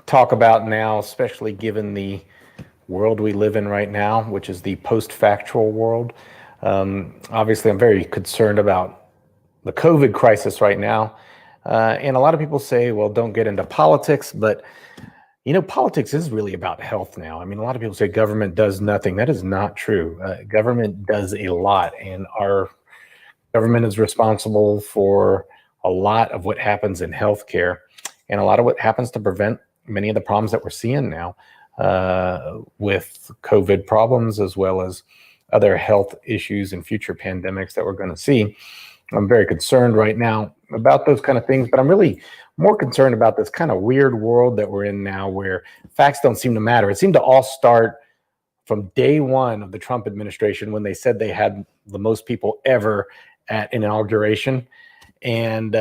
talk about now, especially given the world we live in right now, which is the post-factual world. Obviously, I'm very concerned about the COVID crisis right now. And a lot of people say, well, don't get into politics, but politics is really about health now. I mean, a lot of people say government does nothing. That is not true. Government does a lot, and our government is responsible for a lot of what happens in healthcare and a lot of what happens to prevent many of the problems that we're seeing now with COVID problems, as well as other health issues and future pandemics that we're going to see. I'm very concerned right now about those kind of things, but I'm really more concerned about this kind of weird world that we're in now where facts don't seem to matter. It seemed to all start from day one of the Trump administration when they said they had the most people ever at an inauguration. And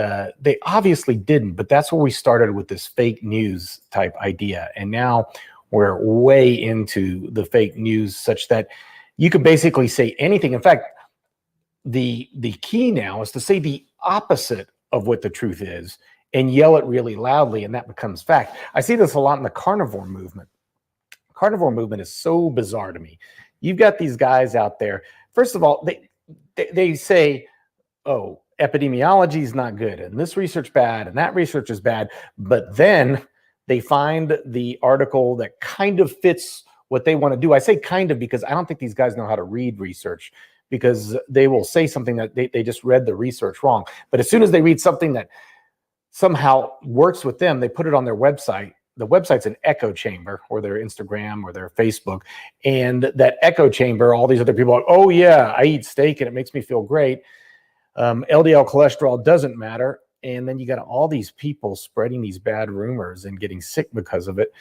they obviously didn't, but that's where we started with this fake news type idea. And now we're way into the fake news such that you could basically say anything. In fact, the key now is to say the opposite of what the truth is and yell it really loudly, and that becomes fact. I see this a lot in the carnivore movement. Carnivore movement is so bizarre to me. You've got these guys out there. First of all, they say, oh, epidemiology is not good, and this research bad, and that research is bad. But then they find the article that kind of fits what they want to do. I say kind of because I don't think these guys know how to read research, because they will say something that they just read the research wrong. But as soon as they read something that somehow works with them, they put it on their website. The website's an echo chamber, or their Instagram or their Facebook. And that echo chamber, all these other people are, oh yeah, I eat steak and it makes me feel great. LDL cholesterol doesn't matter. And then you got all these people spreading these bad rumors and getting sick because of it.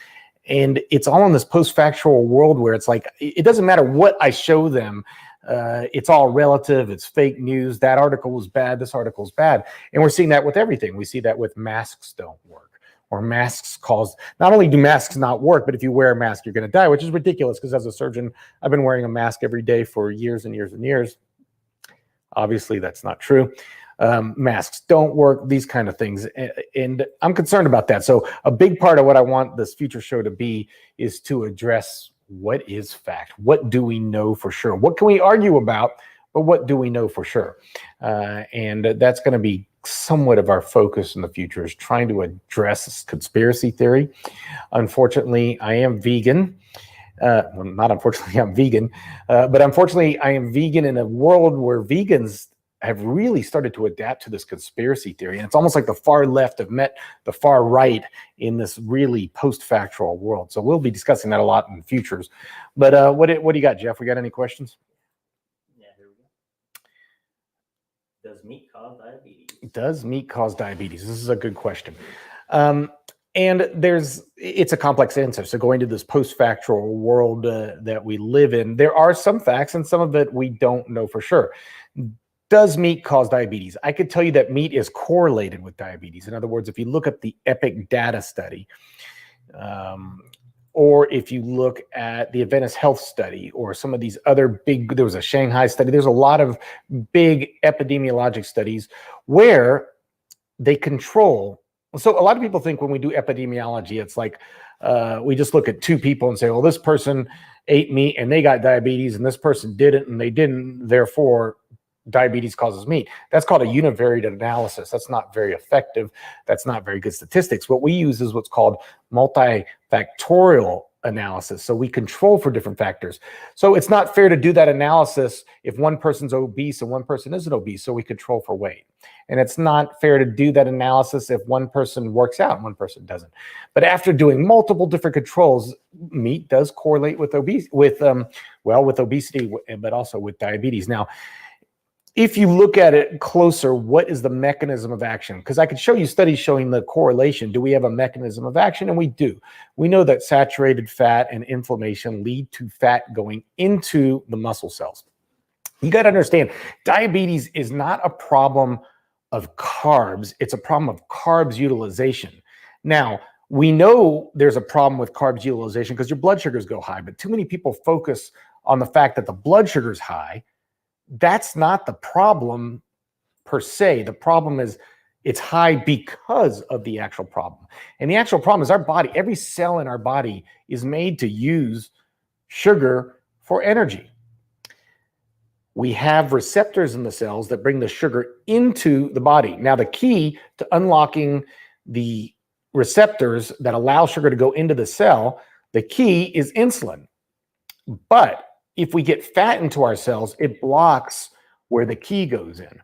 And it's all in this post-factual world where it's like, it doesn't matter what I show them. It's all relative. It's fake news. That article was bad. This article is bad. And we're seeing that with everything. We see that with masks don't work, or masks cause, not only do masks not work, but if you wear a mask, you're going to die, which is ridiculous, because as a surgeon, I've been wearing a mask every day for years and years and years. Obviously, that's not true. Masks don't work, these kind of things. And I'm concerned about that. So a big part of what I want this future show to be is to address what is fact. What do we know for sure? What can we argue about, but what do we know for sure? And that's going to be somewhat of our focus in the future, is trying to address conspiracy theory. Unfortunately, I am vegan. Well, not unfortunately, I'm vegan, but unfortunately, I am vegan in a world where vegans have really started to adapt to this conspiracy theory. And it's almost like the far left have met the far right in this really post-factual world. So we'll be discussing that a lot in futures. But what do you got, Jeff? We got any questions? Yeah, here we go. Does meat cause diabetes? Does meat cause diabetes? This is a good question. And it's a complex answer. So going to this post-factual world that we live in, there are some facts, and some of it we don't know for sure. Does meat cause diabetes? I could tell you that meat is correlated with diabetes. In other words, if you look at the EPIC data study, or if you look at the Adventist Health study, or some of these other big, there was a Shanghai study, there's a lot of big epidemiologic studies where they control. So a lot of people think when we do epidemiology, it's like we just look at two people and say, well, this person ate meat and they got diabetes, and this person didn't and they didn't, therefore diabetes causes meat. That's called a univariate analysis. That's not very effective. That's not very good statistics. What we use is what's called multifactorial analysis. So we control for different factors. So it's not fair to do that analysis if one person's obese and one person isn't obese. So we control for weight. And it's not fair to do that analysis if one person works out and one person doesn't. But after doing multiple different controls, meat does correlate with with obesity, but also with diabetes. Now, if you look at it closer, what is the mechanism of action? Because I could show you studies showing the correlation. Do we have a mechanism of action? And we do. We know that saturated fat and inflammation lead to fat going into the muscle cells. You got to understand, diabetes is not a problem of carbs. It's a problem of carbs utilization. Now, we know there's a problem with carbs utilization because your blood sugars go high, but too many people focus on the fact that the blood sugar's high. That's not the problem per se. The problem is It's high because of the actual problem. And the actual problem is our body, every cell in our body is made to use sugar for energy. We have receptors in the cells that bring the sugar into the body. Now, the key to unlocking the receptors that allow sugar to go into the cell, the key is insulin. But if we get fat into our cells, it blocks where the key goes in.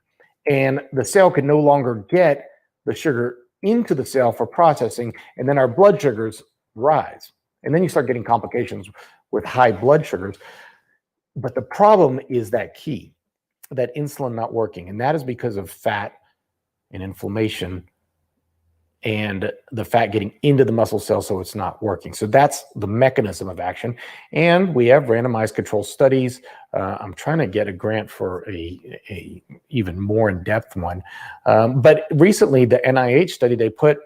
And the cell can no longer get the sugar into the cell for processing, and then our blood sugars rise. And then you start getting complications with high blood sugars. But the problem is that key, that insulin not working. And that is because of fat and inflammation and the fat getting into the muscle cell, so it's not working. So that's the mechanism of action. And we have randomized control studies. I'm trying to get a grant for a even more in-depth one. But recently, the NIH study, they put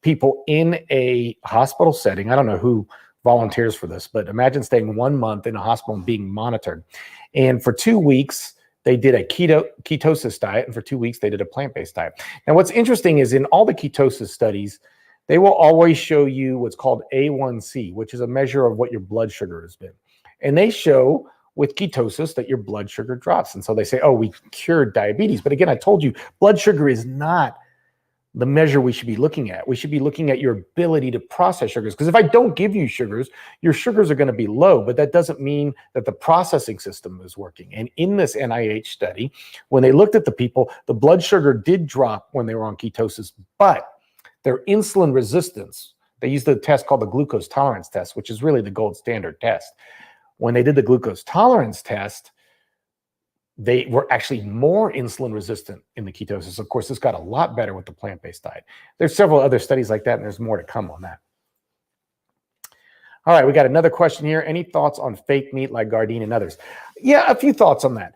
people in a hospital setting. I don't know who volunteers for this, but imagine staying 1 month in a hospital and being monitored. And for 2 weeks, they did a ketosis diet, and for 2 weeks, they did a plant-based diet. Now, what's interesting is in all the ketosis studies, they will always show you what's called A1C, which is a measure of what your blood sugar has been. And they show with ketosis that your blood sugar drops. And so they say, oh, we cured diabetes. But again, I told you, blood sugar is not the measure we should be looking at. We should be looking at your ability to process sugars. Because if I don't give you sugars, your sugars are going to be low, but that doesn't mean that the processing system is working. And in this NIH study, when they looked at the people, the blood sugar did drop when they were on ketosis, but their insulin resistance, they used a test called the glucose tolerance test, which is really the gold standard test. When they did the glucose tolerance test, they were actually more insulin resistant in the ketosis. Of course, this got a lot better with the plant-based diet. There's several other studies like that, and there's more to come on that. All right, we got another question here. Any thoughts on fake meat like Gardein and others? Yeah, a few thoughts on that.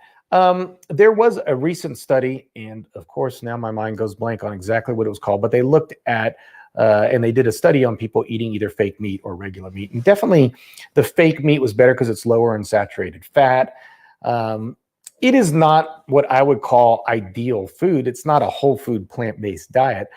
There was a recent study, and of course, now my mind goes blank on exactly what it was called, but they looked at and they did a study on people eating either fake meat or regular meat. And definitely the fake meat was better because it's lower in saturated fat. It is not what I would call ideal food. It's not a whole food plant-based diet,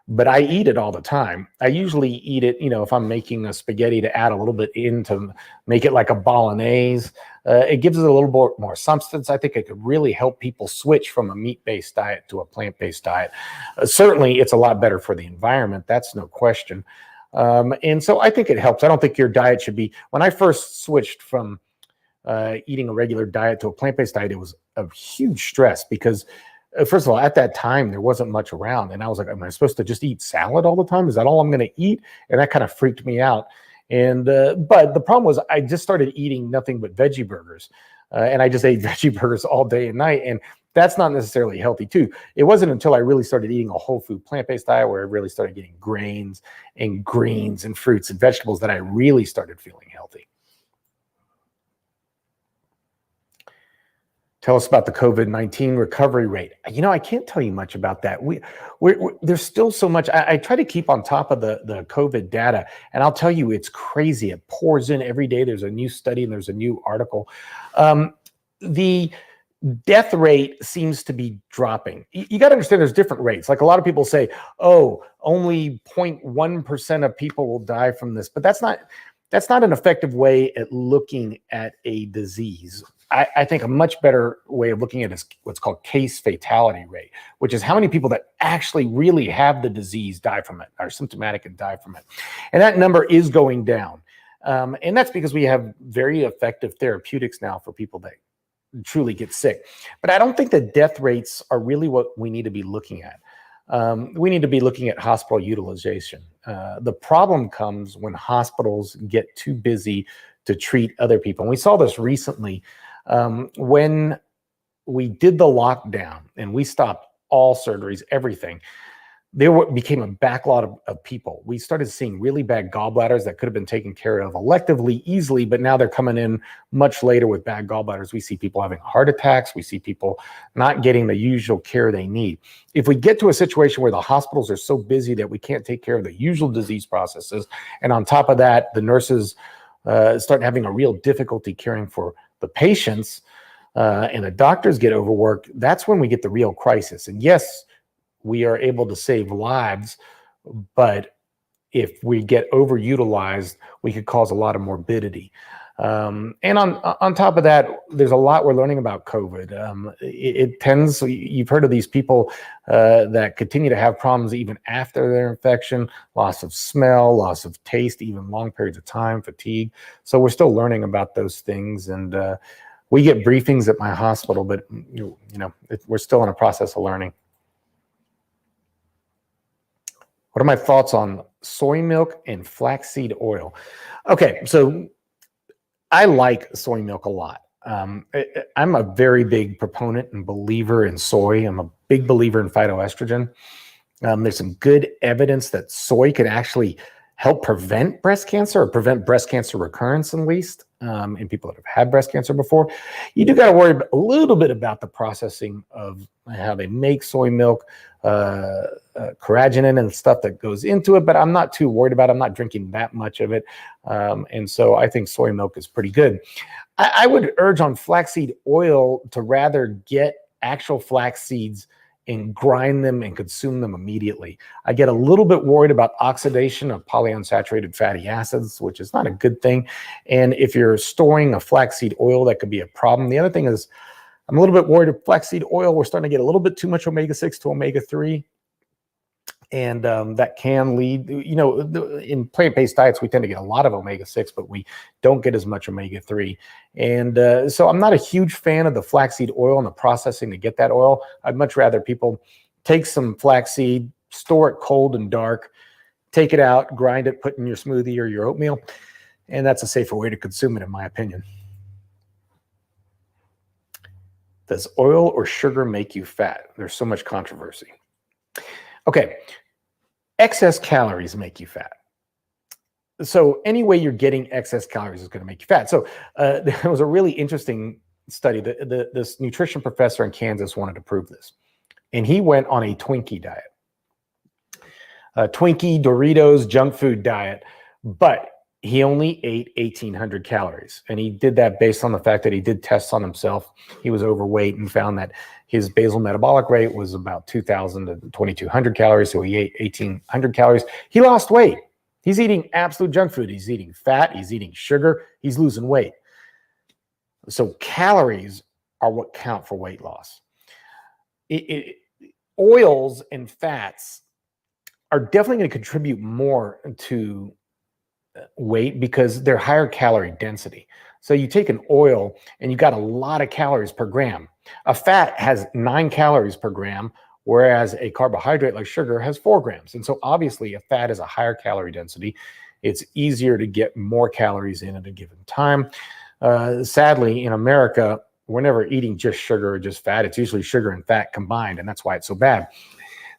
but I eat it all the time. I usually eat it, if I'm making a spaghetti to add a little bit in to make it like a bolognese. It gives it a little more substance. I think it could really help people switch from a meat-based diet to a plant-based diet. Certainly, it's a lot better for the environment. That's no question. And so I think it helps. I don't think your diet should be, when I first switched from eating a regular diet to a plant-based diet, it was a huge stress because first of all, at that time, there wasn't much around. And I was like, am I supposed to just eat salad all the time? Is that all I'm going to eat? And that kind of freaked me out. And but the problem was I just started eating nothing but veggie burgers. And I just ate veggie burgers all day and night. And that's not necessarily healthy too. It wasn't until I really started eating a whole food plant-based diet where I really started getting grains and greens and fruits and vegetables that I really started feeling healthy. Tell us about the COVID-19 recovery rate. I can't tell you much about that. There's still so much. I try to keep on top of the COVID data, and I'll tell you, it's crazy. It pours in every day. There's a new study and there's a new article. The death rate seems to be dropping. You got to understand there's different rates. Like a lot of people say, oh, only 0.1% of people will die from this, but that's not an effective way at looking at a disease. I think a much better way of looking at it is what's called case fatality rate, which is how many people that actually really have the disease die from it, are symptomatic and die from it. And that number is going down. And that's because we have very effective therapeutics now for people that truly get sick. But I don't think the death rates are really what we need to be looking at. We need to be looking at hospital utilization. The problem comes when hospitals get too busy to treat other people. And we saw this recently when we did the lockdown and we stopped all surgeries, everything. There became a backlog of people. We started seeing really bad gallbladders that could have been taken care of electively, easily, but now they're coming in much later with bad gallbladders. We see people having heart attacks. We see people not getting the usual care they need. If we get to a situation where the hospitals are so busy that we can't take care of the usual disease processes, and on top of that, the nurses start having a real difficulty caring for the patients, and the doctors get overworked, that's when we get the real crisis. And yes, we are able to save lives, but if we get overutilized, we could cause a lot of morbidity. And on top of that, there's a lot we're learning about COVID. It tends, you've heard of these people that continue to have problems even after their infection, loss of smell, loss of taste, even long periods of time, fatigue. So we're still learning about those things. And we get briefings at my hospital, but we're still in a process of learning. What are my thoughts on soy milk and flaxseed oil? Okay, so I like soy milk a lot. I'm a very big proponent and believer in soy. I'm a big believer in phytoestrogen. There's some good evidence that soy can actually help prevent breast cancer, or prevent breast cancer recurrence, at least in people that have had breast cancer before. You do got to worry a little bit about the processing of how they make soy milk, carrageenan and stuff that goes into it, but I'm not too worried about it. I'm not drinking that much of it. And so I think soy milk is pretty good. I would urge on flaxseed oil to rather get actual flax seeds and grind them and consume them immediately. I get a little bit worried about oxidation of polyunsaturated fatty acids, which is not a good thing. And if you're storing a flaxseed oil, that could be a problem. The other thing is, I'm a little bit worried of flaxseed oil. We're starting to get a little bit too much omega-6 to omega-3. And that can lead, in plant-based diets, we tend to get a lot of omega-6, but we don't get as much omega-3. And so I'm not a huge fan of the flaxseed oil and the processing to get that oil. I'd much rather people take some flaxseed, store it cold and dark, take it out, grind it, put in your smoothie or your oatmeal. And that's a safer way to consume it, in my opinion. Does oil or sugar make you fat? There's so much controversy. Okay. Excess calories make you fat. So any way you're getting excess calories is going to make you fat. So there was a really interesting study. This nutrition professor in Kansas wanted to prove this. And he went on a Twinkie diet. A Twinkie, Doritos, junk food diet. But he only ate 1,800 calories. And he did that based on the fact that he did tests on himself. He was overweight and found that his basal metabolic rate was about 2,000 to 2,200 calories. So he ate 1,800 calories. He lost weight. He's eating absolute junk food. He's eating fat. He's eating sugar. He's losing weight. So calories are what count for weight loss. Oils and fats are definitely going to contribute more to weight because they're higher calorie density. So you take an oil and you got a lot of calories per gram. A fat has 9 calories per gram, whereas a carbohydrate like sugar has 4 grams. And so obviously a fat is a higher calorie density. It's easier to get more calories in at a given time. Sadly, in America, we're never eating just sugar or just fat. It's usually sugar and fat combined, and that's why it's so bad.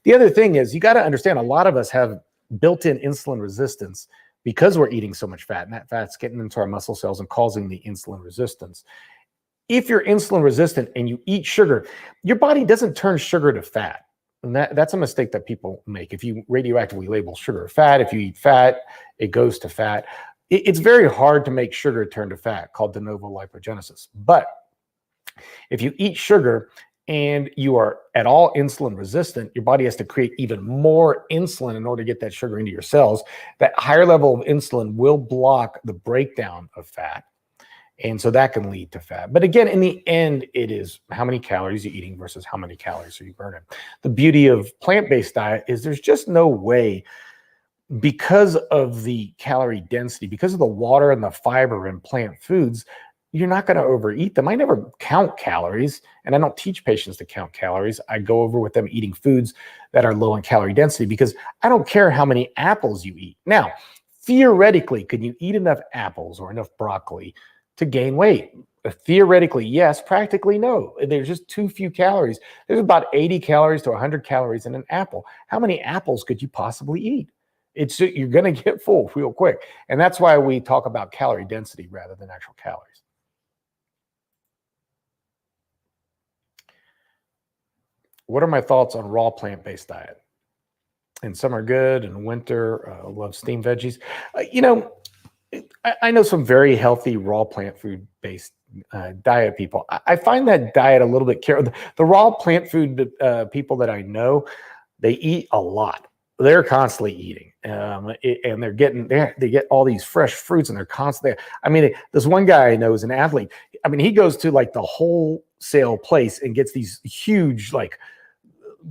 The other thing is, you got to understand, a lot of us have built-in insulin resistance because we're eating so much fat, and that fat's getting into our muscle cells and causing the insulin resistance. If you're insulin resistant and you eat sugar, your body doesn't turn sugar to fat. And that's a mistake that people make. If you radioactively label sugar fat, if you eat fat, it goes to fat. It's very hard to make sugar turn to fat, called de novo lipogenesis. But if you eat sugar and you are at all insulin resistant, your body has to create even more insulin in order to get that sugar into your cells. That higher level of insulin will block the breakdown of fat. And so that can lead to fat. But again, in the end, it is how many calories you're eating versus how many calories are you burning. The beauty of plant-based diet is there's just no way, because of the calorie density, because of the water and the fiber in plant foods, you're not going to overeat them. I never count calories, and I don't teach patients to count calories. I go over with them eating foods that are low in calorie density because I don't care how many apples you eat. Now, theoretically, can you eat enough apples or enough broccoli to gain weight? Theoretically, yes. Practically, no. There's just too few calories. There's about 80 calories to 100 calories in an apple. How many apples could you possibly eat? You're going to get full real quick. And that's why we talk about calorie density rather than actual calories. What are my thoughts on raw plant-based diet? And some are good, and winter, love steamed veggies. I know some very healthy raw plant food-based diet people. I find that diet a little bit The raw plant food people that I know, they eat a lot. They're constantly eating, and they get all these fresh fruits, and they're constantly. I mean, this one guy I know is an athlete. I mean, he goes to like the wholesale place and gets these huge like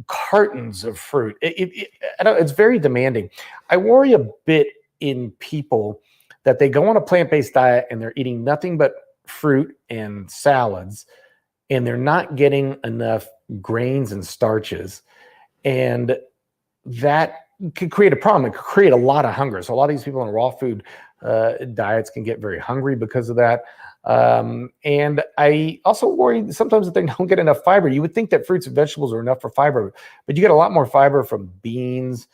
cartons of fruit. It's very demanding. I worry a bit in people that they go on a plant-based diet and they're eating nothing but fruit and salads, and they're not getting enough grains and starches, and that could create a problem. It could create a lot of hunger. So a lot of these people on raw food diets can get very hungry because of that. And I also worry sometimes that they don't get enough fiber. You would think that fruits and vegetables are enough for fiber, but you get a lot more fiber from beans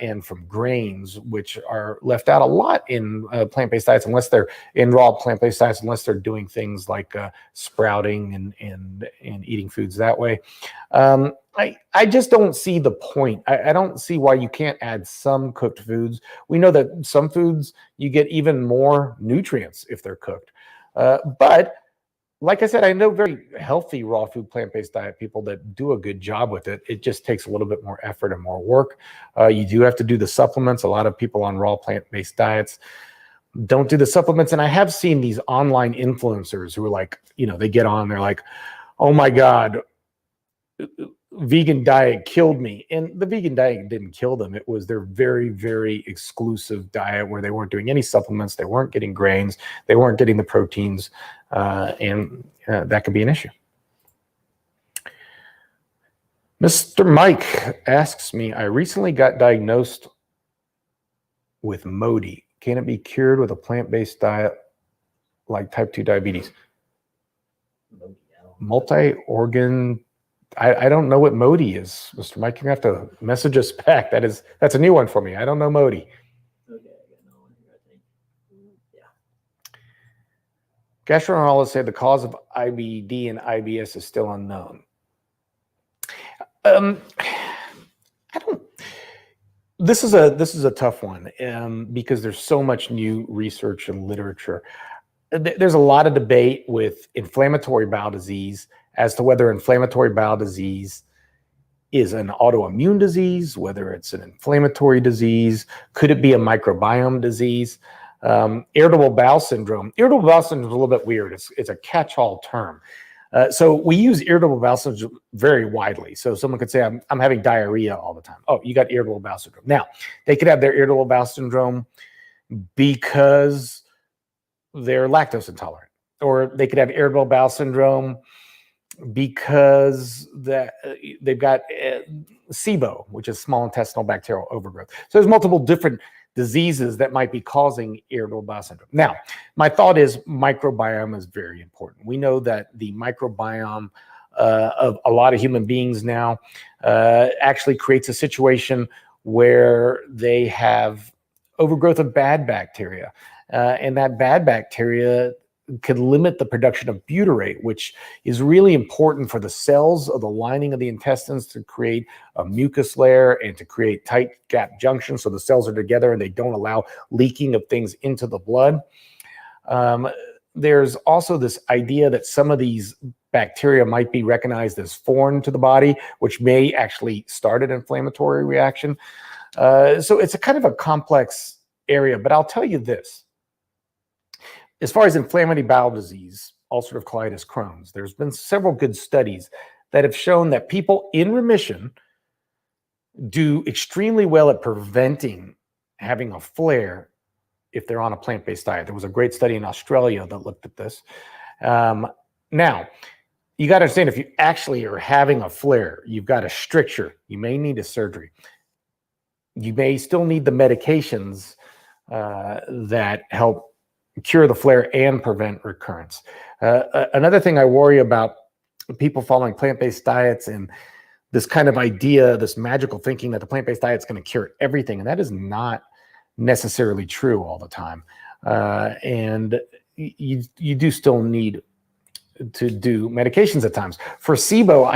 and from grains, which are left out a lot in plant-based diets, unless they're in raw plant-based diets, unless they're doing things like sprouting and eating foods that way. I just don't see the point. I don't see why you can't add some cooked foods. We know that some foods you get even more nutrients if they're cooked. But like I said, I know very healthy raw food plant-based diet people that do a good job with it. It just takes a little bit more effort and more work. You do have to do the supplements. A lot of people on raw plant-based diets don't do the supplements. And I have seen these online influencers who are like, they get on, they're like, oh my God, vegan diet killed me. And the vegan diet didn't kill them. It was their very, very exclusive diet where they weren't doing any supplements. They weren't getting grains. They weren't getting the proteins. And that could be an issue. Mr. Mike asks me, I recently got diagnosed with MODY. Can it be cured with a plant-based diet like type 2 diabetes? Multi-organ. I don't know what MODY is, Mr. Mike. You're going to have to message us back. That's a new one for me. I don't know MODY. Okay, I got no one here, I think. Yeah. Gastroenterologists say the cause of IBD and IBS is still unknown. I don't. This is a tough one because there's so much new research and literature. There's a lot of debate with inflammatory bowel disease as to whether inflammatory bowel disease is an autoimmune disease, whether it's an inflammatory disease, could it be a microbiome disease? Irritable bowel syndrome. Irritable bowel syndrome is a little bit weird. It's a catch-all term. So we use irritable bowel syndrome very widely. So someone could say, I'm having diarrhea all the time. Oh, you got irritable bowel syndrome. Now, they could have their irritable bowel syndrome because they're lactose intolerant, or they could have irritable bowel syndrome because they've got SIBO, which is small intestinal bacterial overgrowth. So there's multiple different diseases that might be causing irritable bowel syndrome. Now, my thought is microbiome is very important. We know that the microbiome of a lot of human beings now actually creates a situation where they have overgrowth of bad bacteria. And that bad bacteria could limit the production of butyrate, which is really important for the cells of the lining of the intestines to create a mucus layer and to create tight gap junctions so the cells are together and they don't allow leaking of things into the blood. There's also this idea that some of these bacteria might be recognized as foreign to the body, which may actually start an inflammatory reaction. So it's a kind of a complex area, but I'll tell you this. As far as inflammatory bowel disease, ulcerative colitis, Crohn's, there's been several good studies that have shown that people in remission do extremely well at preventing having a flare if they're on a plant-based diet. There was a great study in Australia that looked at this. Now, you got to understand, if you actually are having a flare, you've got a stricture, you may need a surgery. You may still need the medications that help cure the flare and prevent recurrence. Another thing I worry about people following plant-based diets and this kind of idea, this magical thinking that the plant-based diet is going to cure everything, and that is not necessarily true all the time. And you do still need to do medications at times. For SIBO,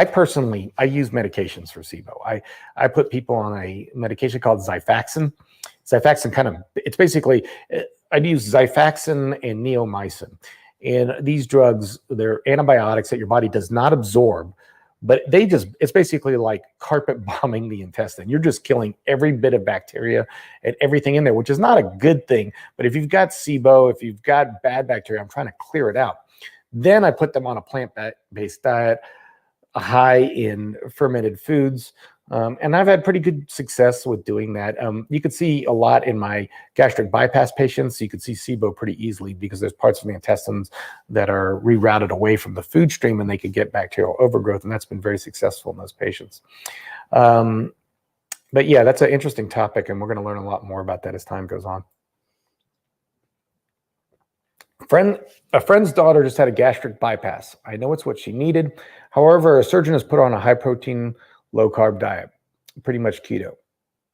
I use medications for SIBO. I put people on a medication called Xifaxan. Xifaxan it's basically, I'd use Xifaxan and neomycin. And these drugs, they're antibiotics that your body does not absorb but it's basically like carpet bombing the intestine. You're just killing every bit of bacteria and everything in there, which is not a good thing. But if you've got SIBO, if you've got bad bacteria, I'm trying to clear it out. Then I put them on a plant-based diet, high in fermented foods. And I've had pretty good success with doing that. You could see a lot in my gastric bypass patients. You could see SIBO pretty easily because there's parts of the intestines that are rerouted away from the food stream and they could get bacterial overgrowth. And that's been very successful in those patients. But yeah, that's an interesting topic. And we're going to learn a lot more about that as time goes on. A friend's daughter just had a gastric bypass. I know it's what she needed. However, a surgeon has put her on a high protein, low carb diet, pretty much keto.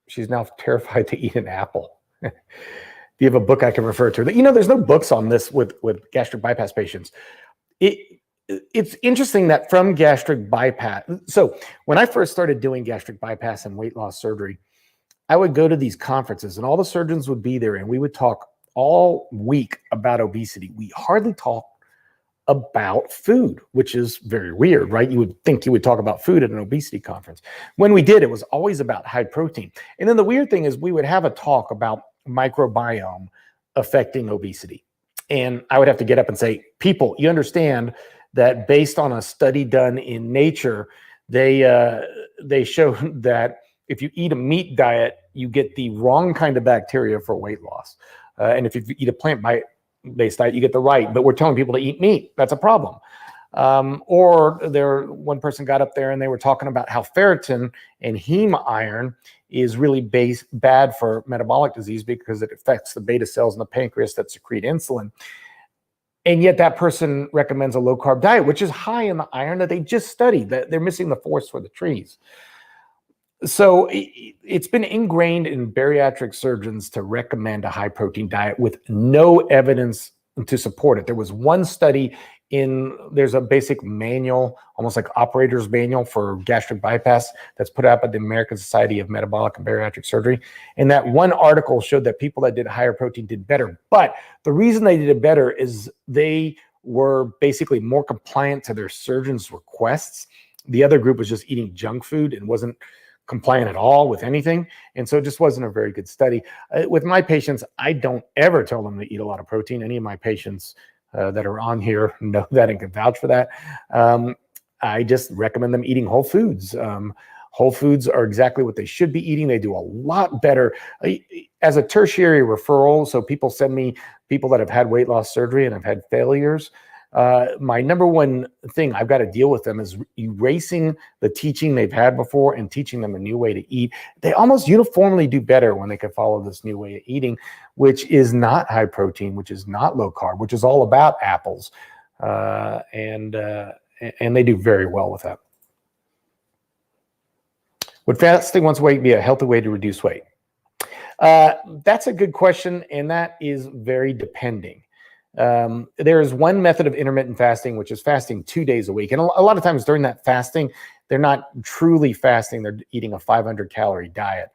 She's now terrified to eat an apple. Do you have a book I can refer to? You know, there's no books on this with gastric bypass patients. It's interesting that from gastric bypass. So when I first started doing gastric bypass and weight loss surgery, I would go to these conferences and all the surgeons would be there and we would talk all week about obesity. We hardly talk about food, which is very weird, right? You would think you would talk about food at an obesity conference. When we did, it was always about high protein. And then the weird thing is we would have a talk about microbiome affecting obesity. And I would have to get up and say, people, you understand that based on a study done in Nature, they showed that if you eat a meat diet, you get the wrong kind of bacteria for weight loss. And if you eat a plant-based diet, you get the right. But we're telling people to eat meat. That's a problem. One person got up there and they were talking about how ferritin and heme iron is really bad for metabolic disease because it affects the beta cells in the pancreas that secrete insulin. And yet that person recommends a low-carb diet, which is high in the iron that they just studied. That they're missing the forest for the trees. So it's been ingrained in bariatric surgeons to recommend a high-protein diet with no evidence to support it. There was one study there's a basic manual, almost like operator's manual for gastric bypass that's put out by the American Society of Metabolic and Bariatric Surgery. And that one article showed that people that did higher protein did better. But the reason they did it better is they were basically more compliant to their surgeon's requests. The other group was just eating junk food and wasn't compliant at all with anything. And so it just wasn't a very good study. With my patients, I don't ever tell them to eat a lot of protein. Any of my patients that are on here know that and can vouch for that. I just recommend them eating whole foods. Whole foods are exactly what they should be eating. They do a lot better as a tertiary referral. So people send me people that have had weight loss surgery and have had failures. My number one thing I've got to deal with them is erasing the teaching they've had before and teaching them a new way to eat. They almost uniformly do better when they can follow this new way of eating, which is not high protein, which is not low carb, which is all about apples. And they do very well with that. Would fasting once a week be a healthy way to reduce weight? That's a good question, and that is very depending. There is one method of intermittent fasting, which is fasting 2 days a week. And a lot of times during that fasting, they're not truly fasting. They're eating a 500-calorie diet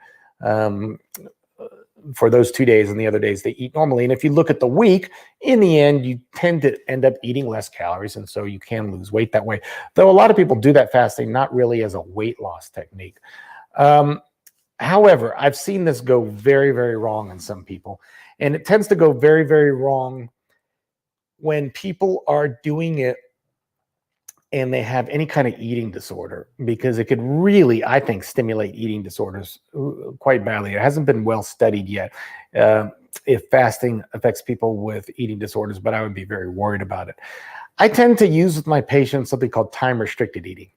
for those 2 days, and the other days they eat normally. And if you look at the week, in the end, you tend to end up eating less calories, and so you can lose weight that way. Though a lot of people do that fasting not really as a weight loss technique. However, I've seen this go very, very wrong in some people. And it tends to go very, very wrong when people are doing it and they have any kind of eating disorder, because it could really, I think, stimulate eating disorders quite badly. It hasn't been well studied yet if fasting affects people with eating disorders, but I would be very worried about it. I tend to use with my patients something called time-restricted eating.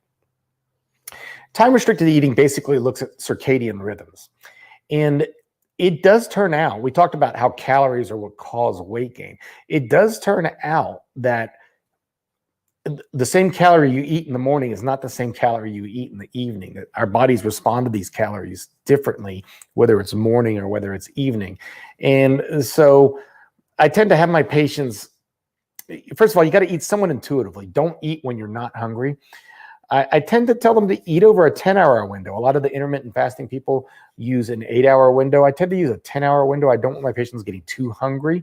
Time-restricted eating basically looks at circadian rhythms. And it does turn out, we talked about how calories are what cause weight gain. It does turn out that the same calorie you eat in the morning is not the same calorie you eat in the evening. Our bodies respond to these calories differently, whether it's morning or whether it's evening. And so I tend to have my patients, first of all, you got to eat somewhat intuitively. Don't eat when you're not hungry. I tend to tell them to eat over a 10-hour window. A lot of the intermittent fasting people use an 8-hour window. I tend to use a 10-hour window. I don't want my patients getting too hungry.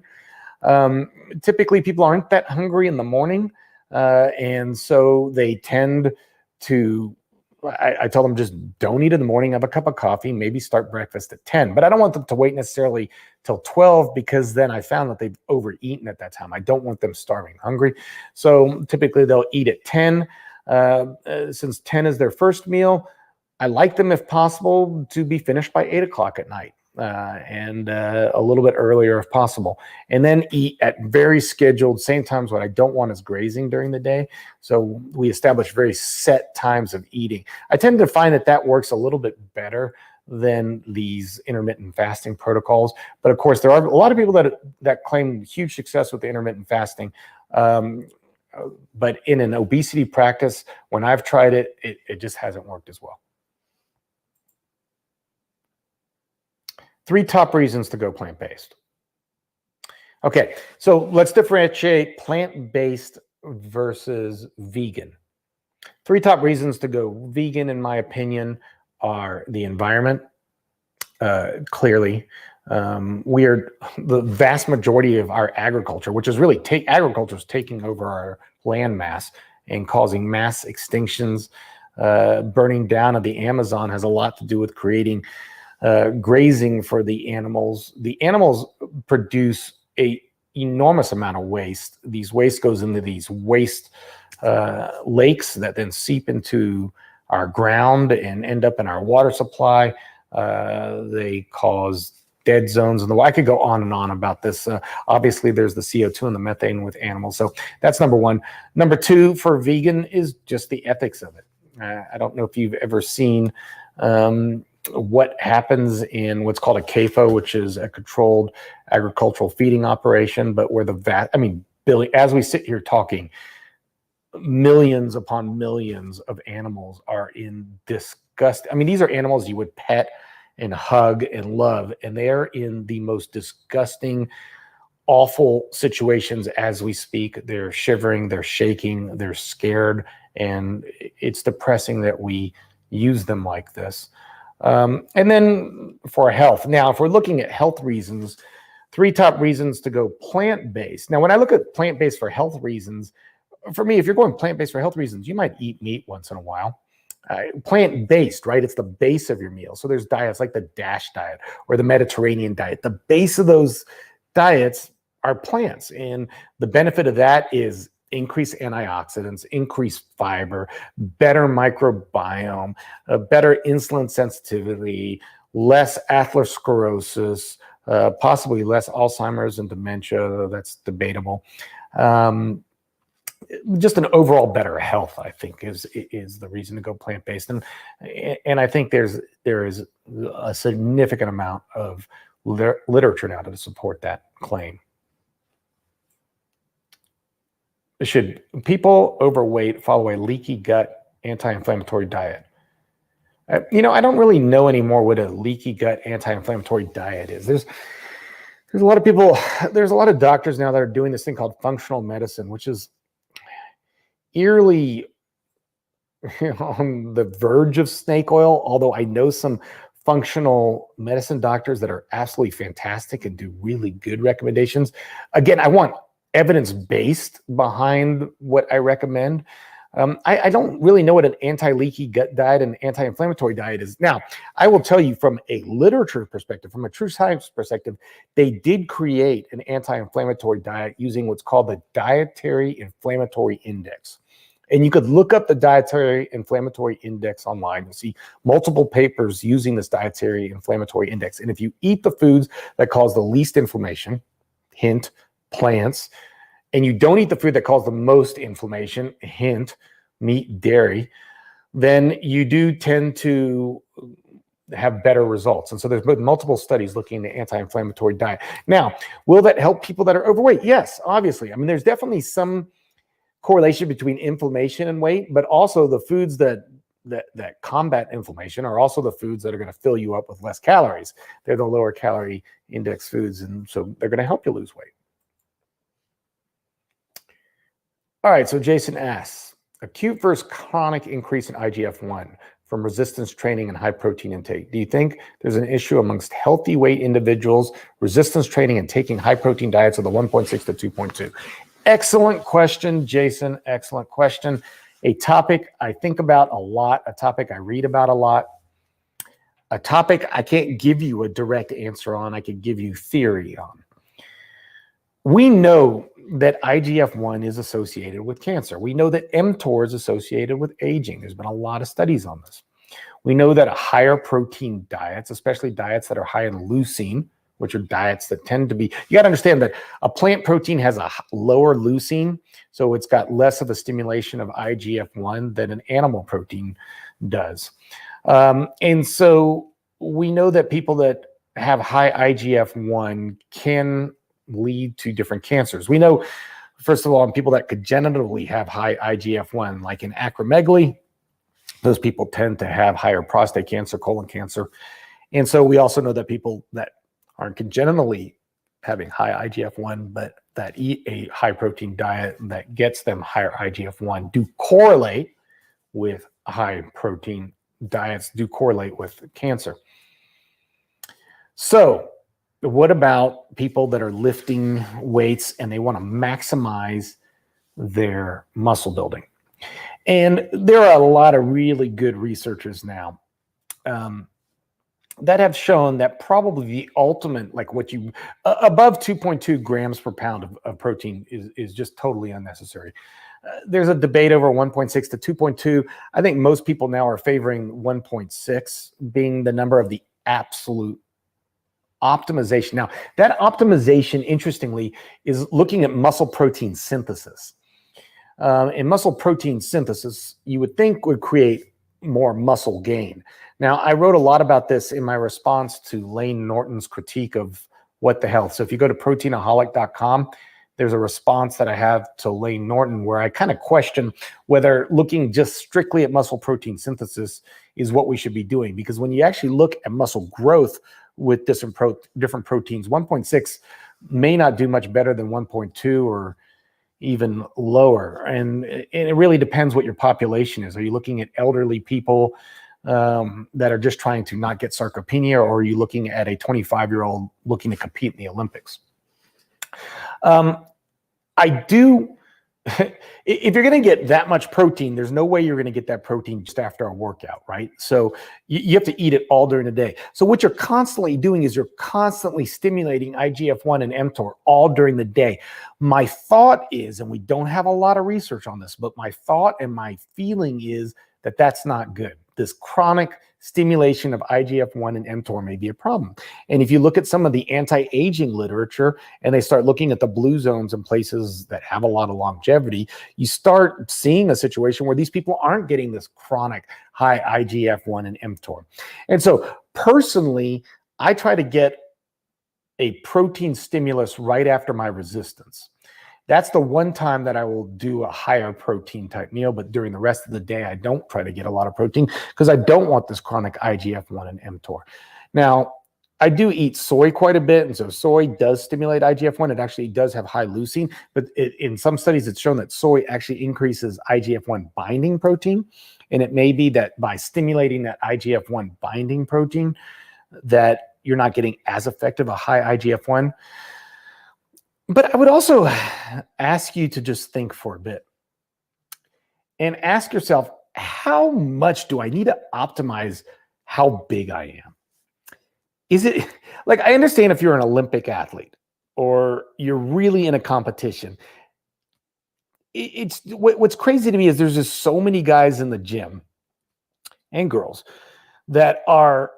Typically, people aren't that hungry in the morning, and so they tend to, I tell them just don't eat in the morning, have a cup of coffee, maybe start breakfast at 10. But I don't want them to wait necessarily till 12 because then I found that they've overeaten at that time. I don't want them starving hungry. So typically they'll eat at 10. Since 10 is their first meal, I like them, if possible, to be finished by 8 o'clock at night. And a little bit earlier if possible, and then eat at very scheduled same times. What I don't want is grazing during the day, so we establish very set times of eating. I tend to find that works a little bit better than these intermittent fasting protocols, but of course there are a lot of people that claim huge success with the intermittent fasting, but in an obesity practice, when I've tried it, it just hasn't worked as well. 3 top reasons to go plant-based. Okay, so let's differentiate plant-based versus vegan. 3 top reasons to go vegan, in my opinion, are the environment. Clearly, we are the vast majority of our agriculture, which is really agriculture is taking over our land mass and causing mass extinctions. Burning down of the Amazon has a lot to do with creating grazing for the animals. The animals produce a enormous amount of waste. These waste goes into these waste lakes that then seep into our ground and end up in our water supply. They cause dead zones, and I could go on and on about this. Obviously, there's the CO2 and the methane with animals. So that's number 1. Number 2 for vegan is just the ethics of it. I don't know if you've ever seen what happens in what's called a CAFO, which is a controlled agricultural feeding operation, but where as we sit here talking, millions upon millions of animals are in disgust. These are animals you would pet and hug and love, and they're in the most disgusting, awful situations as we speak. They're shivering, they're shaking, they're scared, and it's depressing that we use them like this. And then for health. Now, if we're looking at health reasons, 3 top reasons to go plant-based. Now, when I look at plant-based for health reasons, for me, if you're going plant-based for health reasons, you might eat meat once in a while. Plant-based, right? It's the base of your meal. So there's diets like the DASH diet or the Mediterranean diet. The base of those diets are plants. And the benefit of that is increased antioxidants, increased fiber, better microbiome, better insulin sensitivity, less atherosclerosis, possibly less Alzheimer's and dementia. That's debatable. Just an overall better health, I think, is the reason to go plant-based. And I think there is a significant amount of literature now to support that claim. Should people overweight follow a leaky gut anti-inflammatory diet? I don't really know anymore what a leaky gut anti-inflammatory diet is. There's a lot of people, there's a lot of doctors now that are doing this thing called functional medicine, which is eerily on the verge of snake oil, although I know some functional medicine doctors that are absolutely fantastic and do really good recommendations. Again, I want evidence-based behind what I recommend. I don't really know what an anti-leaky gut diet and anti-inflammatory diet is. Now, I will tell you from a literature perspective, from a true science perspective, they did create an anti-inflammatory diet using what's called the Dietary Inflammatory Index. And you could look up the Dietary Inflammatory Index online and see multiple papers using this Dietary Inflammatory Index. And if you eat the foods that cause the least inflammation, hint, plants, and you don't eat the food that causes the most inflammation, hint, meat, dairy, then you do tend to have better results. And so there's been multiple studies looking at the anti-inflammatory diet. Now, will that help people that are overweight? Yes, obviously. There's definitely some correlation between inflammation and weight, but also the foods that combat inflammation are also the foods that are going to fill you up with less calories. They're the lower calorie index foods, and so they're going to help you lose weight. All right, so Jason asks, acute versus chronic increase in IGF-1 from resistance training and high protein intake. Do you think there's an issue amongst healthy weight individuals, resistance training and taking high protein diets of the 1.6 to 2.2? Excellent question, Jason. Excellent question. a topic I think about a lot, a topic I read about a lot, a topic I can't give you a direct answer on, I could give you theory on. We know that IGF-1 is associated with cancer. We know that mTOR is associated with aging. There's been a lot of studies on this. We know that higher protein diets, especially diets that are high in leucine, which are diets that tend to be, you got to understand that a plant protein has a lower leucine, so it's got less of a stimulation of IGF-1 than an animal protein does. And so we know that people that have high IGF-1 can lead to different cancers. We know, first of all, in people that congenitally have high IGF-1, like in acromegaly, those people tend to have higher prostate cancer, colon cancer. And so we also know that people that aren't congenitally having high IGF-1, but that eat a high protein diet that gets them higher IGF-1 do correlate with high protein diets, do correlate with cancer. So what about people that are lifting weights and they want to maximize their muscle building? And there are a lot of really good researchers now that have shown that probably the ultimate, like what you, above 2.2 grams per pound of protein is just totally unnecessary. There's a debate over 1.6 to 2.2. I think most people now are favoring 1.6 being the number of the absolute optimization. Now, that optimization, interestingly, is looking at muscle protein synthesis. And muscle protein synthesis, you would think would create more muscle gain. Now, I wrote a lot about this in my response to Lane Norton's critique of What the Health. So if you go to proteinaholic.com, there's a response that I have to Lane Norton where I kind of question whether looking just strictly at muscle protein synthesis is what we should be doing. Because when you actually look at muscle growth with different proteins, 1.6 may not do much better than 1.2 or even lower. And it really depends what your population is. Are you looking at elderly people that are just trying to not get sarcopenia, or are you looking at a 25-year-old looking to compete in the Olympics? If you're going to get that much protein, there's no way you're going to get that protein just after a workout, right? So you have to eat it all during the day. So what you're constantly doing is you're constantly stimulating IGF-1 and mTOR all during the day. My thought is, and we don't have a lot of research on this, but my thought and my feeling is that that's not good. This chronic stimulation of IGF-1 and mTOR may be a problem. And if you look at some of the anti-aging literature and they start looking at the blue zones in places that have a lot of longevity, you start seeing a situation where these people aren't getting this chronic high IGF-1 and mTOR. And so personally, I try to get a protein stimulus right after my resistance. That's the one time that I will do a higher protein type meal, but during the rest of the day, I don't try to get a lot of protein because I don't want this chronic IGF-1 and mTOR. Now, I do eat soy quite a bit, and so soy does stimulate IGF-1. It actually does have high leucine, but in some studies, it's shown that soy actually increases IGF-1 binding protein, and it may be that by stimulating that IGF-1 binding protein, that you're not getting as effective a high IGF-1. But I would also ask you to just think for a bit and ask yourself, how much do I need to optimize how big I am? Is it like, I understand if you're an Olympic athlete or you're really in a competition. It's what's crazy to me is there's just so many guys in the gym and girls that are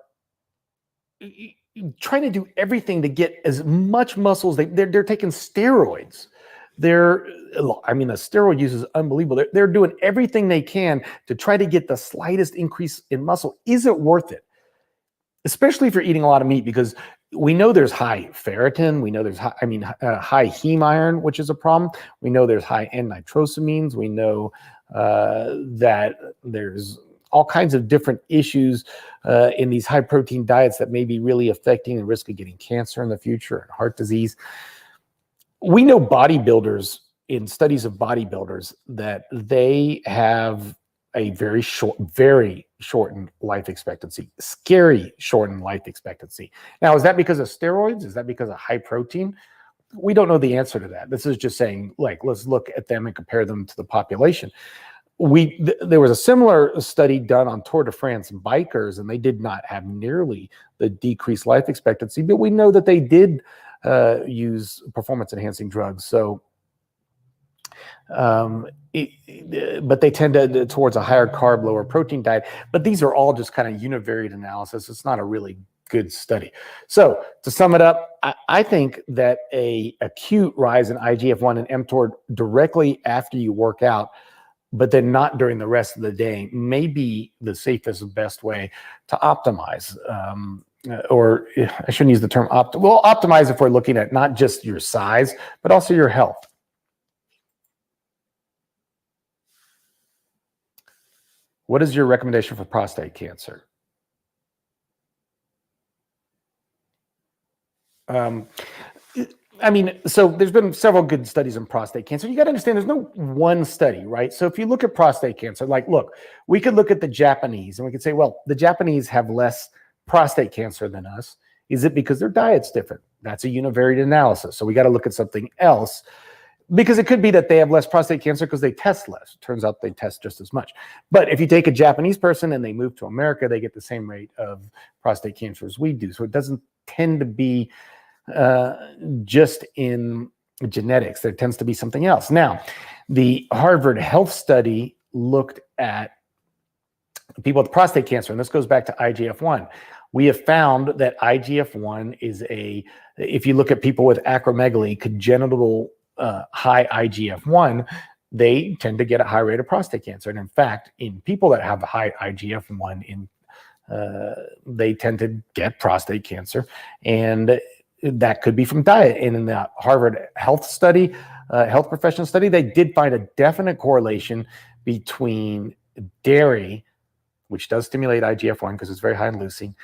trying to do everything to get as much muscles. They're taking steroids. A steroid use is unbelievable. They're doing everything they can to try to get the slightest increase in muscle. Is it worth it? Especially if you're eating a lot of meat, because we know there's high ferritin. We know there's high heme iron, which is a problem. We know there's high N-nitrosamines. We know that there's all kinds of different issues in these high protein diets that may be really affecting the risk of getting cancer in the future and heart disease. We know bodybuilders, in studies of bodybuilders, that they have a very shortened life expectancy, scary shortened life expectancy. Now, is that because of steroids? Is that because of high protein? We don't know the answer to that. This is just saying, like, let's look at them and compare them to the population. there was a similar study done on Tour de France bikers, and they did not have nearly the decreased life expectancy, but we know that they did use performance enhancing drugs. So, but they tend to towards a higher carb, lower protein diet. But these are all just kind of univariate analysis. It's not a really good study. So to sum it up, I think that a acute rise in IGF-1 and mTOR directly after you work out, but then not during the rest of the day, may be the safest and best way to optimize. Or I shouldn't use the term optimize if we're looking at not just your size, but also your health. What is your recommendation for prostate cancer? I mean, so there's been several good studies on prostate cancer. You got to understand there's no one study, right? So if you look at prostate cancer, like, look, we could look at the Japanese and we could say, well, the Japanese have less prostate cancer than us. Is it because their diet's different? That's a univariate analysis. So we got to look at something else, because it could be that they have less prostate cancer because they test less. Turns out they test just as much. But if you take a Japanese person and they move to America, they get the same rate of prostate cancer as we do. So it doesn't tend to be just in genetics. There tends to be something else. Now, the Harvard Health Study looked at people with prostate cancer, and this goes back to IGF-1. We have found that IGF-1 is if you look at people with acromegaly, congenital high IGF-1, they tend to get a high rate of prostate cancer. And in fact, in people that have high IGF-1, they tend to get prostate cancer. And that could be from diet. And in the Harvard Health Study, health profession study, they did find a definite correlation between dairy, which does stimulate IGF-1 because it's very high in leucine,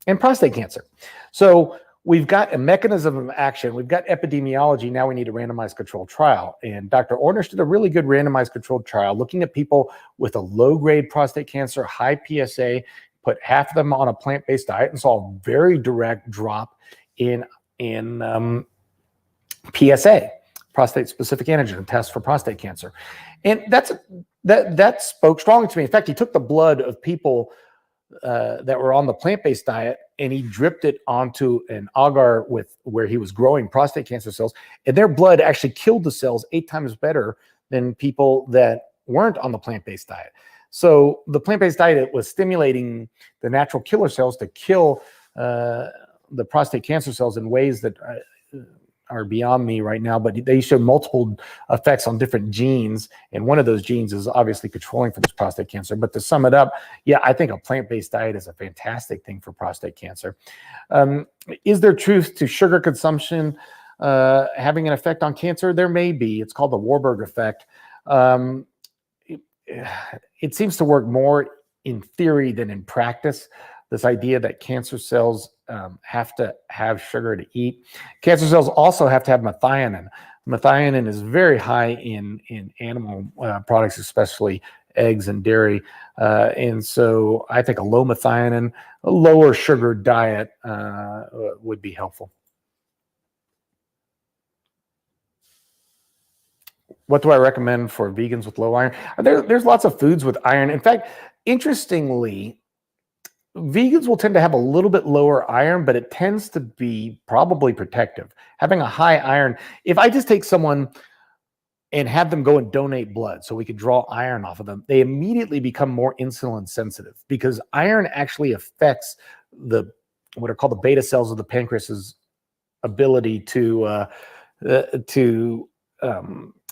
and prostate cancer. So we've got a mechanism of action. We've got epidemiology. Now we need a randomized controlled trial. And Dr. Ornish did a really good randomized controlled trial looking at people with a low-grade prostate cancer, high PSA, put half of them on a plant-based diet and saw a very direct drop in PSA, prostate-specific antigen, test for prostate cancer. And that spoke strongly to me. In fact, he took the blood of people that were on the plant-based diet and he dripped it onto an agar where he was growing prostate cancer cells, and their blood actually killed the cells 8 times better than people that weren't on the plant-based diet. So the plant-based diet was stimulating the natural killer cells to kill the prostate cancer cells in ways that are beyond me right now, but they show multiple effects on different genes. And one of those genes is obviously controlling for this prostate cancer. But to sum it up, yeah, I think a plant-based diet is a fantastic thing for prostate cancer. Is there truth to sugar consumption having an effect on cancer? There may be. It's called the Warburg effect. It seems to work more in theory than in practice. This idea that cancer cells have to have sugar to eat. Cancer cells also have to have methionine. Methionine is very high in animal products, especially eggs and dairy. And so I think a low methionine, a lower sugar diet would be helpful. What do I recommend for vegans with low iron? There's lots of foods with iron. In fact, interestingly, vegans will tend to have a little bit lower iron, but it tends to be probably protective. Having a high iron, if I just take someone and have them go and donate blood so we could draw iron off of them, they immediately become more insulin sensitive because iron actually affects what are called the beta cells of the pancreas's ability to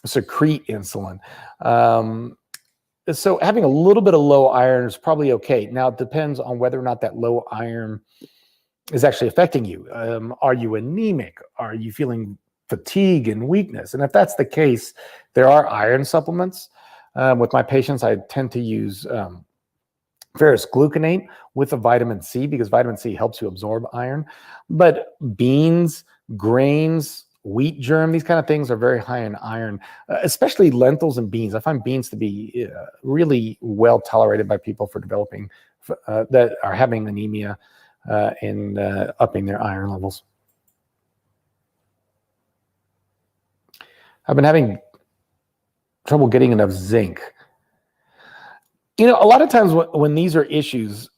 secrete insulin. So having a little bit of low iron is probably okay. Now, it depends on whether or not that low iron is actually affecting you. Are you anemic? Are you feeling fatigue and weakness? And if that's the case, there are iron supplements. With my patients, I tend to use ferrous gluconate with a vitamin C because vitamin C helps you absorb iron. But beans, grains, wheat germ, these kind of things are very high in iron, especially lentils and beans. I find beans to be really well tolerated by people for developing that are having anemia and upping their iron levels. I've been having trouble getting enough zinc. A lot of times when these are issues,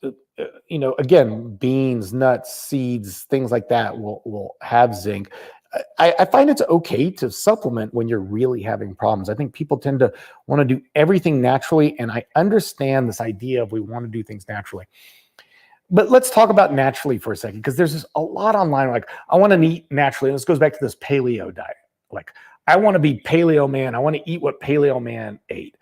again, beans, nuts, seeds, things like that will have zinc. I find it's okay to supplement when you're really having problems. I think people tend to want to do everything naturally, and I understand this idea of we want to do things naturally. But let's talk about naturally for a second, because there's a lot online. Like, I want to eat naturally. And this goes back to this paleo diet. Like, I want to be paleo man. I want to eat what paleo man ate,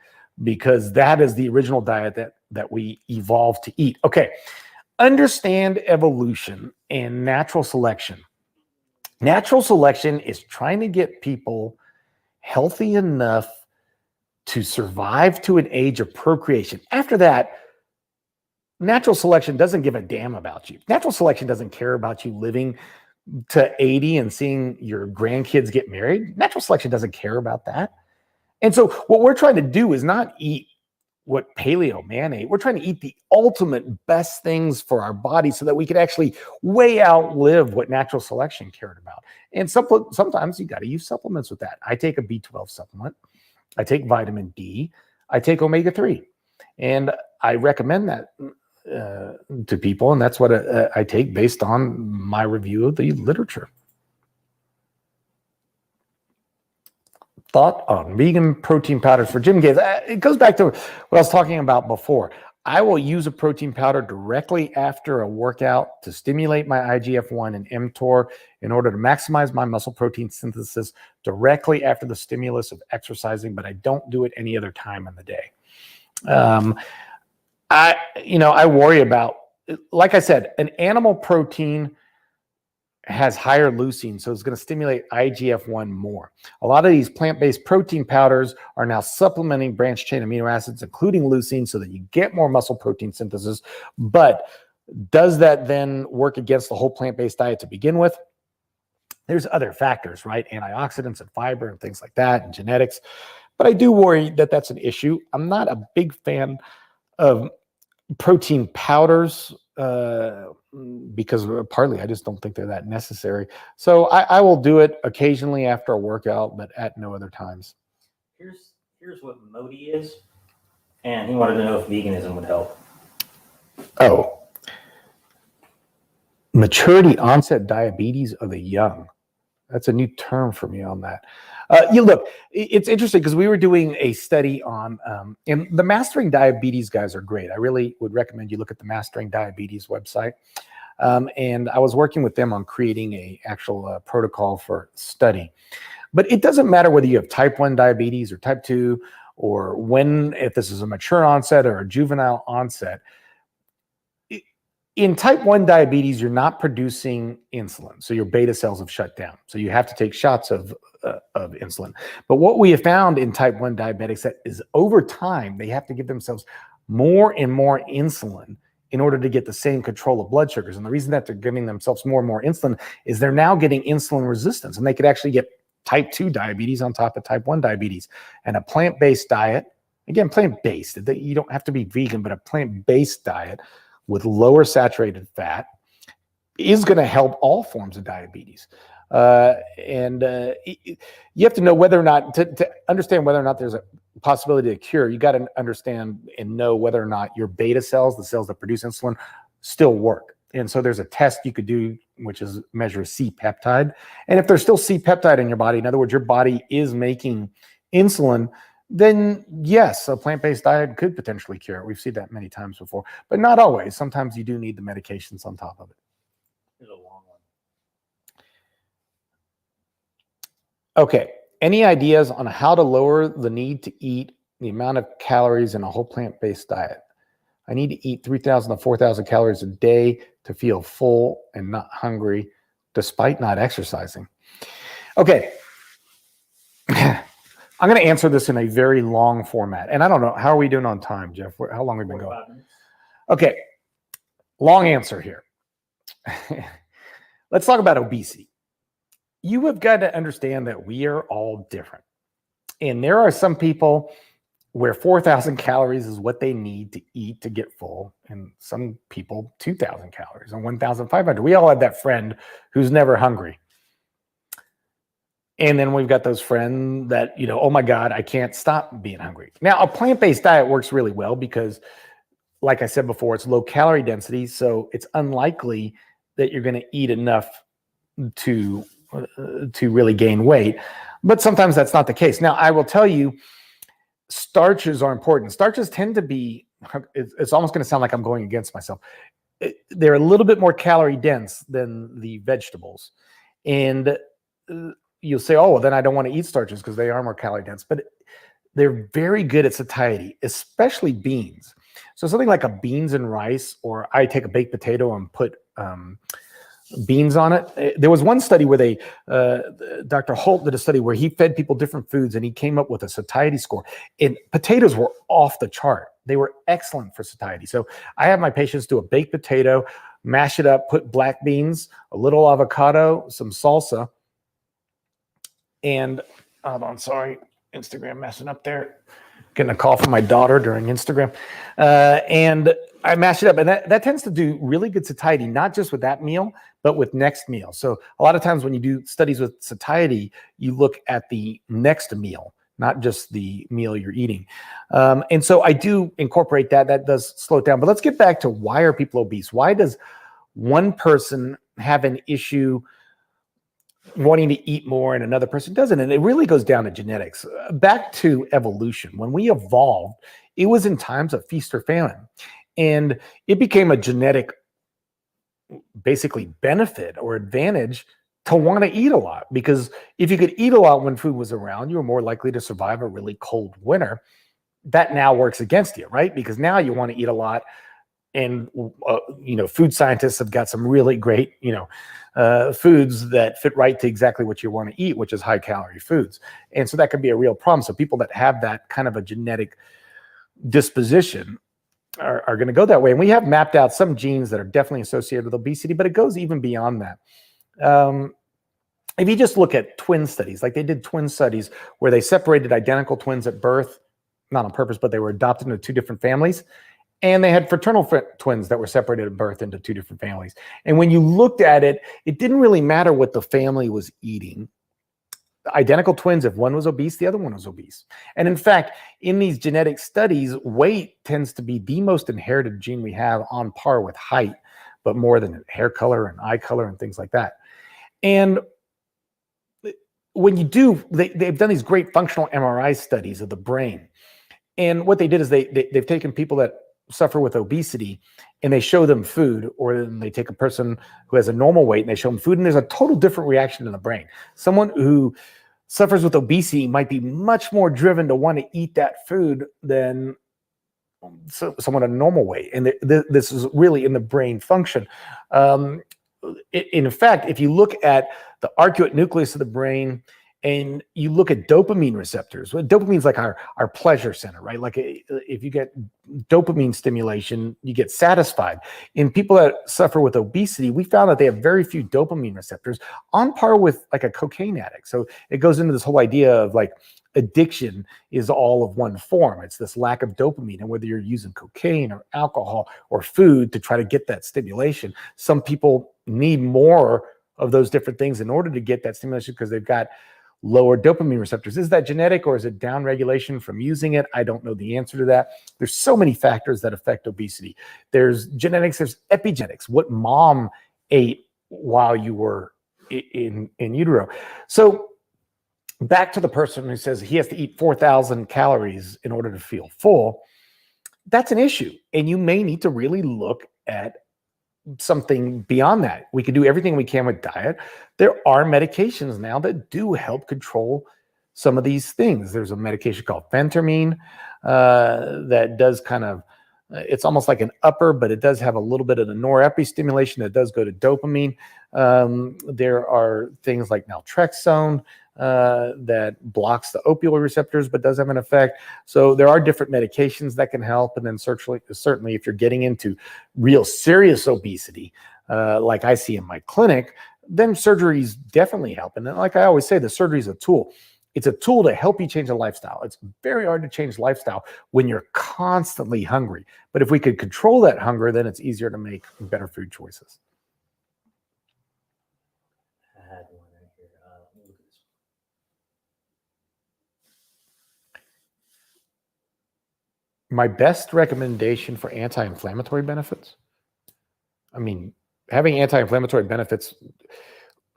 because that is the original diet that we evolved to eat. Okay. Understand evolution and natural selection. Natural selection is trying to get people healthy enough to survive to an age of procreation. After that, natural selection doesn't give a damn about you. Natural selection doesn't care about you living to 80 and seeing your grandkids get married. Natural selection doesn't care about that. And so what we're trying to do is not eat what paleo man ate. We're trying to eat the ultimate best things for our body so that we could actually way outlive what natural selection cared about. And sometimes you got to use supplements with that. I take a B12 supplement. I take vitamin D. I take omega-3. And I recommend that to people, and that's what I take based on my review of the literature. Thought on vegan protein powders for gym gains. It goes back to what I was talking about before. I will use a protein powder directly after a workout to stimulate my IGF-1 and mTOR in order to maximize my muscle protein synthesis directly after the stimulus of exercising, but I don't do it any other time in the day. I worry about, like I said, an animal protein has higher leucine, so it's going to stimulate IGF-1 more. A lot of these plant-based protein powders are now supplementing branched chain amino acids, including leucine, so that you get more muscle protein synthesis. But does that then work against the whole plant-based diet to begin with? There's other factors, right? Antioxidants and fiber and things like that, and genetics. But I do worry that that's an issue. I'm not a big fan of protein powders because partly I just don't think they're that necessary. So I will do it occasionally after a workout, but at no other times. Here's what Modi is, and he wanted to know if veganism would help. Oh, maturity onset diabetes of the young. That's a new term for me on that. Look, it's interesting because we were doing a study on, and the Mastering Diabetes guys are great. I really would recommend you look at the Mastering Diabetes website. And I was working with them on creating a actual protocol for study. But it doesn't matter whether you have type 1 diabetes or type 2, or if this is a mature onset or a juvenile onset. In type 1 diabetes, you're not producing insulin, so your beta cells have shut down. So you have to take shots of insulin. But what we have found in type 1 diabetics is over time, they have to give themselves more and more insulin in order to get the same control of blood sugars. And the reason that they're giving themselves more and more insulin is they're now getting insulin resistance, and they could actually get type 2 diabetes on top of type 1 diabetes. And a plant-based diet, again, plant-based, you don't have to be vegan, but a plant-based diet with lower saturated fat is going to help all forms of diabetes. You have to know whether or not, to understand whether or not there's a possibility of cure, you got to understand and know whether or not your beta cells, the cells that produce insulin, still work. And so there's a test you could do, which is measure C-peptide. And if there's still C-peptide in your body, in other words, your body is making insulin, then yes, a plant-based diet could potentially cure it. We've seen that many times before, but not always. Sometimes you do need the medications on top of it. Here's a long one. Okay. Any ideas on how to lower the need to eat the amount of calories in a whole plant-based diet? I need to eat 3,000 to 4,000 calories a day to feel full and not hungry, despite not exercising. Okay. I'm going to answer this in a very long format. And I don't know, how are we doing on time, Jeff? How long have we been going? 45 minutes. Okay. Long answer here. Let's talk about obesity. You have got to understand that we are all different. And there are some people where 4,000 calories is what they need to eat to get full. And some people, 2,000 calories and 1,500. We all have that friend who's never hungry. And then we've got those friends that, oh my God, I can't stop being hungry. Now, a plant-based diet works really well because, like I said before, it's low calorie density. So it's unlikely that you're going to eat enough to really gain weight. But sometimes that's not the case. Now, I will tell you, starches are important. Starches tend to be, it's almost going to sound like I'm going against myself. They're a little bit more calorie dense than the vegetables. And you'll say, oh, well, then I don't want to eat starches because they are more calorie dense. But they're very good at satiety, especially beans. So something like a beans and rice, or I take a baked potato and put beans on it. There was one study where Dr. Holt did a study where he fed people different foods and he came up with a satiety score. And potatoes were off the chart. They were excellent for satiety. So I have my patients do a baked potato, mash it up, put black beans, a little avocado, some salsa, and hold on, sorry, Instagram messing up there. Getting a call from my daughter during Instagram. And I mash it up. And that tends to do really good satiety, not just with that meal, but with next meal. So a lot of times when you do studies with satiety, you look at the next meal, not just the meal you're eating. And so I do incorporate that. That does slow it down. But let's get back to, why are people obese? Why does one person have an issue wanting to eat more and another person doesn't? And it really goes down to genetics. Back to evolution. When we evolved, it was in times of feast or famine. And it became a genetic, basically, benefit or advantage to want to eat a lot. Because if you could eat a lot when food was around, you were more likely to survive a really cold winter. That now works against you, right? Because now you want to eat a lot. And, food scientists have got some really great, foods that fit right to exactly what you want to eat, which is high calorie foods. And so that could be a real problem. So people that have that kind of a genetic disposition are going to go that way. And we have mapped out some genes that are definitely associated with obesity, but it goes even beyond that. If you just look at twin studies, like they did twin studies where they separated identical twins at birth, not on purpose, but they were adopted into two different families. And they had fraternal twins that were separated at birth into two different families. And when you looked at it, it didn't really matter what the family was eating. Identical twins, if one was obese, the other one was obese. And in fact, in these genetic studies, weight tends to be the most inherited gene we have, on par with height, but more than hair color and eye color and things like that. And when you do, they've done these great functional MRI studies of the brain. And what they did is they've taken people that suffer with obesity and they show them food, or they take a person who has a normal weight and they show them food, and there's a total different reaction in the brain. Someone who suffers with obesity might be much more driven to want to eat that food than someone at a normal weight. And this is really in the brain function. In fact, if you look at the arcuate nucleus of the brain, and you look at dopamine receptors. Dopamine is like our pleasure center, right? Like if you get dopamine stimulation, you get satisfied. In people that suffer with obesity, we found that they have very few dopamine receptors, on par with like a cocaine addict. So it goes into this whole idea of like addiction is all of one form. It's this lack of dopamine. And whether you're using cocaine or alcohol or food to try to get that stimulation, some people need more of those different things in order to get that stimulation because they've got lower dopamine receptors. Is that genetic, or is it down regulation from using it? I don't know the answer to that. There's so many factors that affect obesity. There's genetics, there's epigenetics, what mom ate while you were in utero. So back to the person who says he has to eat 4,000 calories in order to feel full. That's an issue. And you may need to really look at something beyond that. We can do everything we can with diet. There are medications now that do help control some of these things. There's a medication called phentermine that does kind of, it's almost like an upper, but it does have a little bit of the norepi stimulation that does go to dopamine. There are things like naltrexone that blocks the opioid receptors, but does have an effect. So there are different medications that can help. And then certainly if you're getting into real serious obesity, like I see in my clinic, then surgeries definitely help. And then, like I always say, the surgery is a tool. It's a tool to help you change a lifestyle. It's very hard to change lifestyle when you're constantly hungry. But if we could control that hunger, then it's easier to make better food choices. I had one right here. Look at this. my best recommendation for anti-inflammatory benefits, I mean, having anti-inflammatory benefits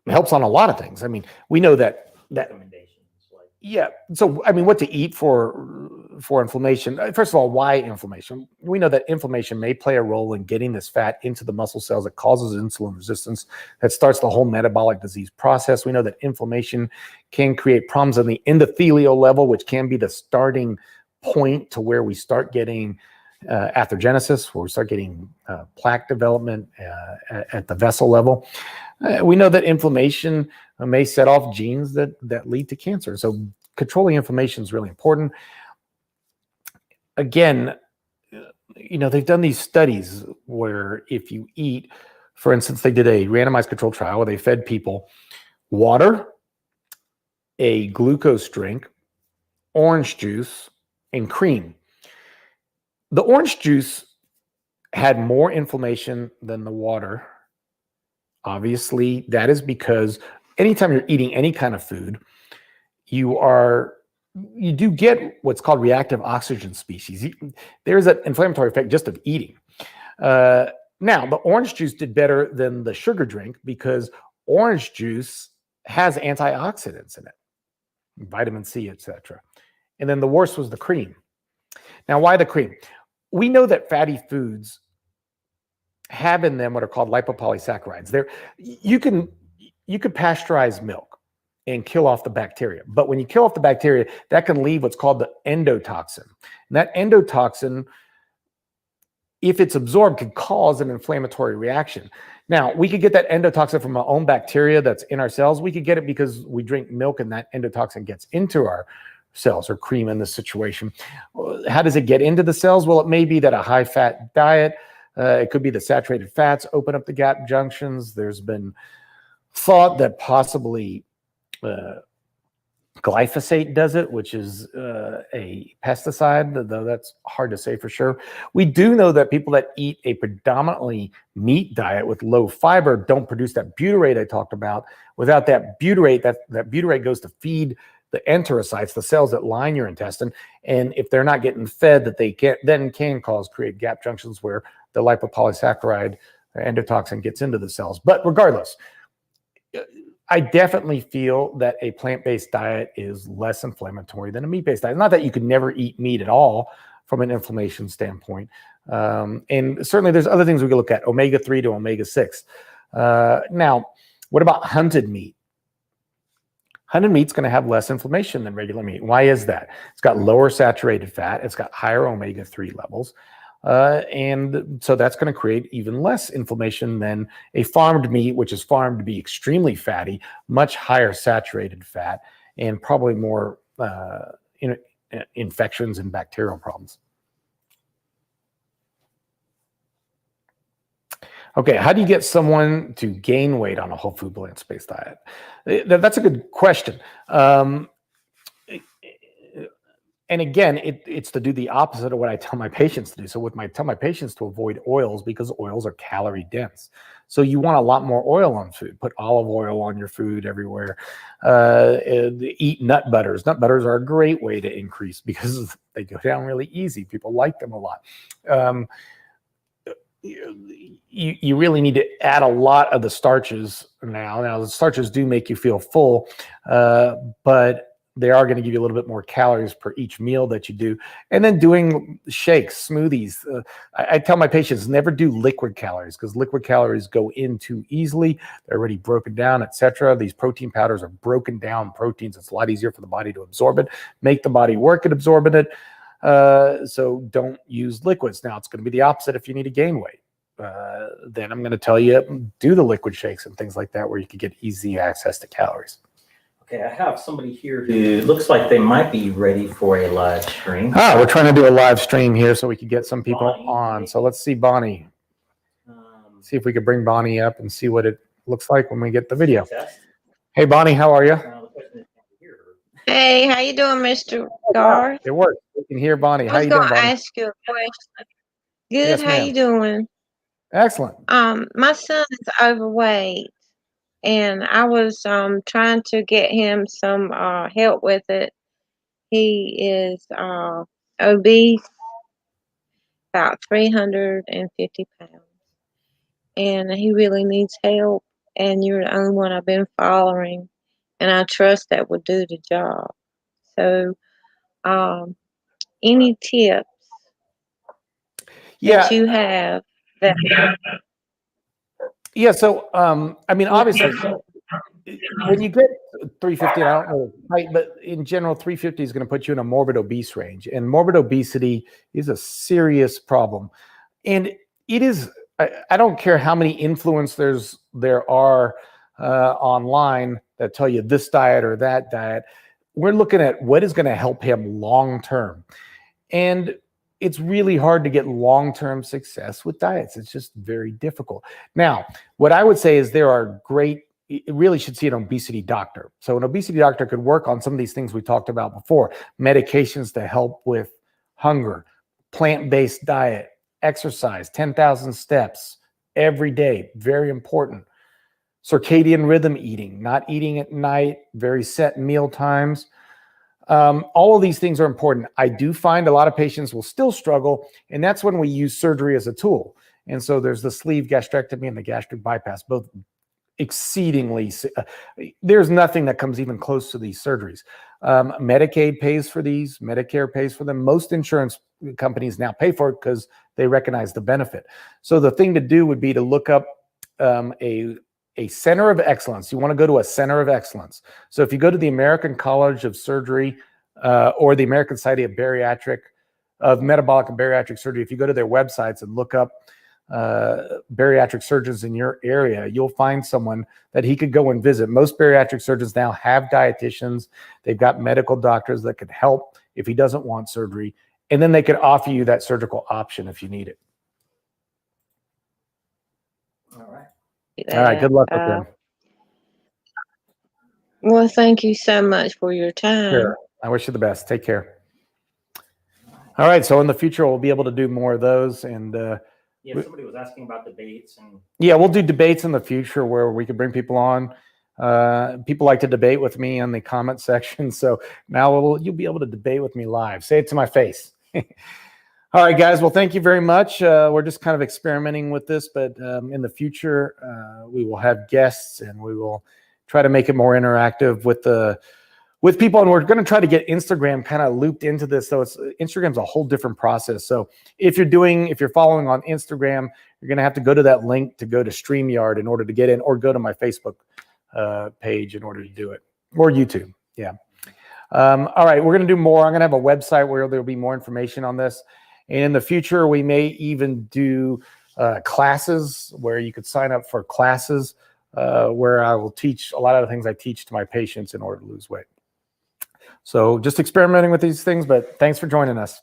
helps on a lot of things. I mean, we know that Recommendations like yeah. So I mean, what to eat for inflammation? First of all, why inflammation? We know that inflammation may play a role in getting this fat into the muscle cells that causes insulin resistance, that starts the whole metabolic disease process. We know that inflammation can create problems on the endothelial level, which can be the starting point to where we start getting atherogenesis, where we start getting plaque development at the vessel level. We know that inflammation may set off genes that lead to cancer. So controlling inflammation is really important. Again, they've done these studies where if you eat, for instance, they did a randomized controlled trial where they fed people water, a glucose drink, orange juice, and cream. The orange juice had more inflammation than the water. Obviously, that is because anytime you're eating any kind of food, you do get what's called reactive oxygen species. There's an inflammatory effect just of eating. Now, the orange juice did better than the sugar drink because orange juice has antioxidants in it, vitamin C, etc. And then the worst was the cream. Now, why the cream? We know that fatty foods have in them what are called lipopolysaccharides. You can pasteurize milk and kill off the bacteria. But when you kill off the bacteria, that can leave what's called the endotoxin. And that endotoxin, if it's absorbed, could cause an inflammatory reaction. Now, we could get that endotoxin from our own bacteria that's in our cells. We could get it because we drink milk and that endotoxin gets into our cells, or cream in this situation. How does it get into the cells? Well, it may be that a high-fat diet, it could be the saturated fats open up the gap junctions. There's been thought that possibly glyphosate does it, which is a pesticide, though that's hard to say for sure. We do know that people that eat a predominantly meat diet with low fiber don't produce that butyrate I talked about. Without that butyrate, that butyrate goes to feed the enterocytes, the cells that line your intestine, and if they're not getting fed, that they can create gap junctions where the lipopolysaccharide endotoxin gets into the cells. But regardless, I definitely feel that a plant-based diet is less inflammatory than a meat-based diet. Not that you could never eat meat at all from an inflammation standpoint. And certainly there's other things we can look at, omega-3 to omega-6. Now, what about hunted meat? Hunted meat's going to have less inflammation than regular meat. Why is that? It's got lower saturated fat. It's got higher omega-3 levels. And so that's going to create even less inflammation than a farmed meat, which is farmed to be extremely fatty, much higher saturated fat, and probably more infections and bacterial problems. Okay, how do you get someone to gain weight on a whole food plant-based diet? That's a good question. And again, it's to do the opposite of what I tell my patients to do. So I tell my patients to avoid oils because oils are calorie dense. So you want a lot more oil on food. Put olive oil on your food everywhere. Eat nut butters. Nut butters are a great way to increase because they go down really easy. People like them a lot. You really need to add a lot of the starches now. Now, the starches do make you feel full, but they are going to give you a little bit more calories per each meal that you do. And then doing shakes, smoothies. I tell my patients never do liquid calories because liquid calories go in too easily. They're already broken down, etc. These protein powders are broken down proteins. It's a lot easier for the body to absorb it, make the body work at absorbing it. So don't use liquids. Now, it's going to be the opposite if you need to gain weight. Then I'm going to tell you, do the liquid shakes and things like that where you can get easy access to calories. Okay, I have somebody here who looks like they might be ready for a live stream. We're trying to do a live stream here so we can get some people Bonnie, on. So let's see Bonnie. See if we could bring Bonnie up and see what it looks like when we get the video. Test. Hey, Bonnie, how are you? The question is, can you hear her? Hey, how you doing, Mr. Garth? It works. We can hear Bonnie. I How was you doing, gonna Bonnie? ask you a question. Good, Yes, how ma'am. you doing? Excellent. My son is overweight, and I was trying to get him some help with it. He is obese, about 350 pounds. And he really needs help. And you're the only one I've been following. And I trust that will do the job. So, any tips that Yeah. you have that Yeah. So, I mean, obviously, when you get 350, and I don't know the height, but in general, 350 is going to put you in a morbid obese range. And morbid obesity is a serious problem. And it is, I don't care how many influencers there are online that tell you this diet or that diet. We're looking at what is going to help him long term. And it's really hard to get long-term success with diets. It's just very difficult. Now, what I would say is there are great, you really should see an obesity doctor. So an obesity doctor could work on some of these things we talked about before, medications to help with hunger, plant-based diet, exercise, 10,000 steps every day, very important. Circadian rhythm eating, not eating at night, very set meal times. All of these things are important. I do find a lot of patients will still struggle, and that's when we use surgery as a tool. And so there's the sleeve gastrectomy and the gastric bypass, both exceedingly, there's nothing that comes even close to these surgeries. Medicaid pays for these, Medicare pays for them. Most insurance companies now pay for it because they recognize the benefit. So the thing to do would be to look up a center of excellence. You want to go to a center of excellence. So if you go to the American College of Surgery or the American Society of Metabolic and Bariatric Surgery, if you go to their websites and look up bariatric surgeons in your area, you'll find someone that he could go and visit. Most bariatric surgeons now have dietitians. They've got medical doctors that could help if he doesn't want surgery. And then they could offer you that surgical option if you need it. All right. All right. Good luck with them. Well, thank you so much for your time. Sure. I wish you the best. Take care. All right. So in the future, we'll be able to do more of those. And yeah, somebody was asking about debates. And yeah, we'll do debates in the future where we could bring people on. People like to debate with me in the comment section. So now you'll be able to debate with me live. Say it to my face. All right, guys. Well, thank you very much. We're just kind of experimenting with this, but in the future, we will have guests and we will try to make it more interactive with people. And we're going to try to get Instagram kind of looped into this. So Instagram's a whole different process. So if you're following on Instagram, you're going to have to go to that link to go to StreamYard in order to get in, or go to my Facebook page in order to do it, or YouTube. Yeah. All right. We're going to do more. I'm going to have a website where there'll be more information on this. And in the future, we may even do classes where you could sign up for classes where I will teach a lot of the things I teach to my patients in order to lose weight. So just experimenting with these things, but thanks for joining us.